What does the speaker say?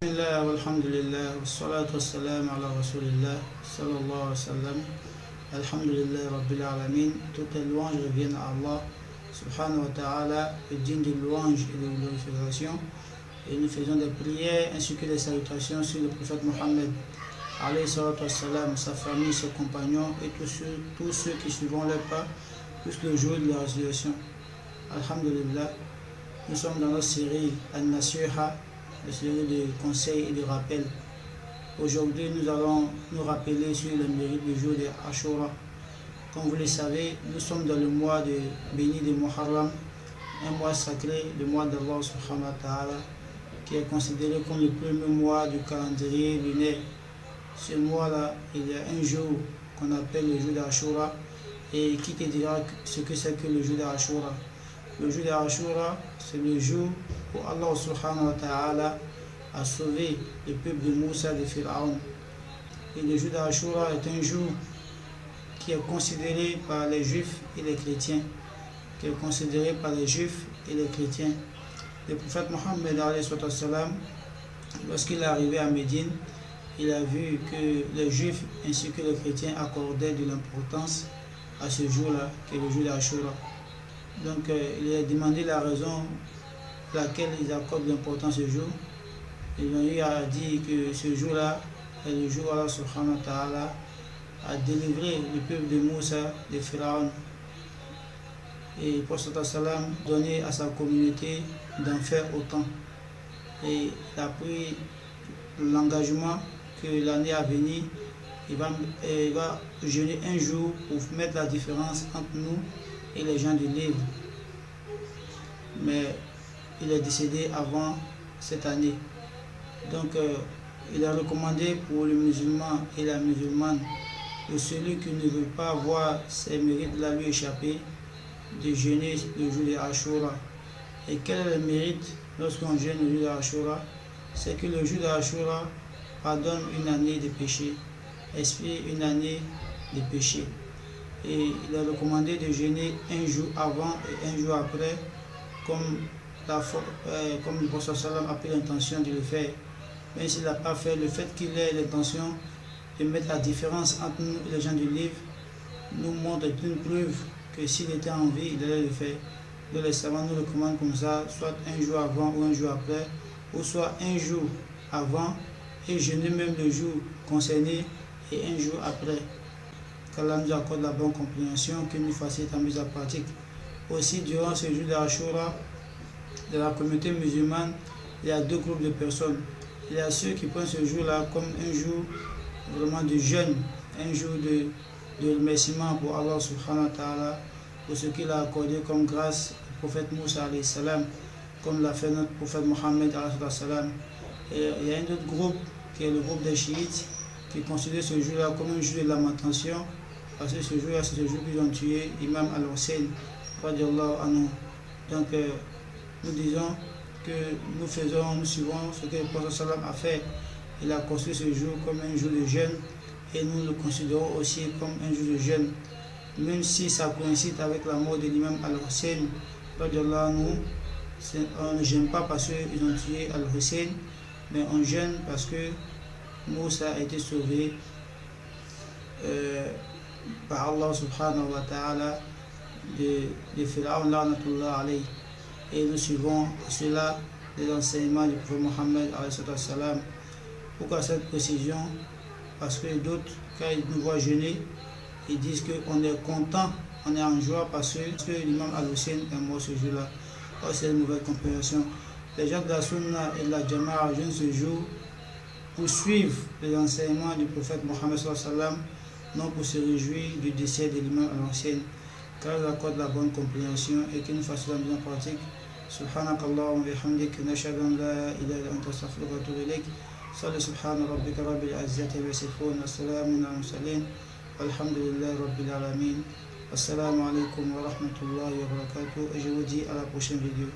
بسم الله والحمد لله والصلاة والسلام على رسول الله صلى الله عليه وسلم. Alhamdulillah Rabbil Alamin. Toutes les louanges reviennent à Allah Subhanahu wa ta'ala, le digne de louanges et de glorification. Et nous faisons des prières ainsi que des salutations sur le prophète Mohammed, alayhi salatu wassalam, sa famille, ses compagnons et tous ceux qui suivront leur pas jusqu'au jour de la résurrection. Alhamdulillah, nous sommes dans notre série Al-Nasiha, la série de conseils et de rappels. Aujourd'hui, nous allons nous rappeler sur le mérite du jour de Ashura. Comme vous le savez, nous sommes dans le mois béni de Muharram, un mois sacré, le mois d'Allah subhanahu wa ta'ala, qui est considéré comme le premier mois du calendrier lunaire. Ce mois-là, il y a un jour qu'on appelle le jour d'Ashura. Et qui te dira ce que c'est que le jour d'Ashura? Le jour d'Ashura, c'est le jour où Allah subhanahu wa ta'ala a sauvé le peuple de Moussa de Pharaon. Et le jour d'Ashura est un jour qui est considéré par les juifs et les chrétiens. Le prophète Mohammed, lorsqu'il est arrivé à Médine, il a vu que les juifs ainsi que les chrétiens accordaient de l'importance à ce jour-là, qui est le jour d'Ashura. Donc il a demandé la raison pour laquelle ils accordent l'importance à ce jour. Ils lui a dit que ce jour-là est le jour où Allah subhanahu wa ta'ala a délivré le peuple de Moussa de Pharaon. Et le prophète a donné à sa communauté d'en faire autant. Et il a pris l'engagement que l'année à venir, il va jeûner un jour pour mettre la différence entre nous et les gens du livre. Mais il est décédé avant cette année. Donc il a recommandé pour le musulman et la musulmane, pour celui qui ne veut pas voir ses mérites là lui échapper, de jeûner le jour de Ashura. Et quel est le mérite lorsqu'on jeûne le jour de Ashura? C'est que le jour de Ashura pardonne une année de péché, expie une année de péché. Et il a recommandé de jeûner un jour avant et un jour après, comme le prophète a pris l'intention de le faire. Mais s'il n'a pas fait, le fait qu'il ait l'intention de mettre la différence entre nous et les gens du livre nous montre une preuve que s'il était en vie, il allait le faire. Donc les savants nous recommandent comme ça, soit un jour avant ou un jour après, ou soit un jour avant et jeûner même le jour concerné et un jour après. Qu'Allah nous accorde la bonne compréhension, qu'il nous facilite la mise en pratique. Aussi, durant ce jour d'Ashura, de la communauté musulmane, il y a deux groupes de personnes. Il y a ceux qui prennent ce jour-là comme un jour vraiment de jeûne, un jour de remerciement pour Allah subhanahu wa ta'ala, pour ce qu'il a accordé comme grâce au prophète Moussa alayhi salam, comme l'a fait notre prophète Mohammed alayhi salam. Et il y a un autre groupe qui est le groupe des chiites qui considère ce jour-là comme un jour de lamentation, parce que ce jour-là c'est le jour qu'ils ont tué Imam al-Hussein radiallahu anhu. Donc nous disons que nous suivons ce que le prophète sallam a fait. Il a construit ce jour comme un jour de jeûne et nous le considérons aussi comme un jour de jeûne. Même si ça coïncide avec la mort de l'imam al-Hussein, on ne jeûne pas parce qu'ils ont tué al-Hussein, mais on jeûne parce que Moussa a été sauvé par Allah subhanahu wa ta'ala de Pharaon la'natullah alayhi. Et nous suivons cela les enseignements du prophète Mohammed alayhi salam. Pourquoi cette précision? Parce que d'autres, quand ils nous voient jeûner, ils disent qu'on est content, on est en joie parce que l'imam al-Hussein est mort ce jour-là. Oh, c'est une mauvaise compréhension. Les gens de la Sunna et de la Jama'a jeûnent ce jour pour suivre les enseignements du prophète Mohammed sallam, non pour se réjouir du décès de l'imam al-Hussein. Car il accorde la bonne compréhension et qu'il nous fasse la mise en pratique. سبحانك اللهم وبحمدك نشهد أن لا إله إلا أنت نستغفرك ونتوب إليك صل سبحان ربك رب العزة عما يصفون وسلام على المرسلين والحمد لله رب العالمين. Assalamu alaikum wa rahmatullahi wa barakatuh et je vous dis à la prochaine vidéo.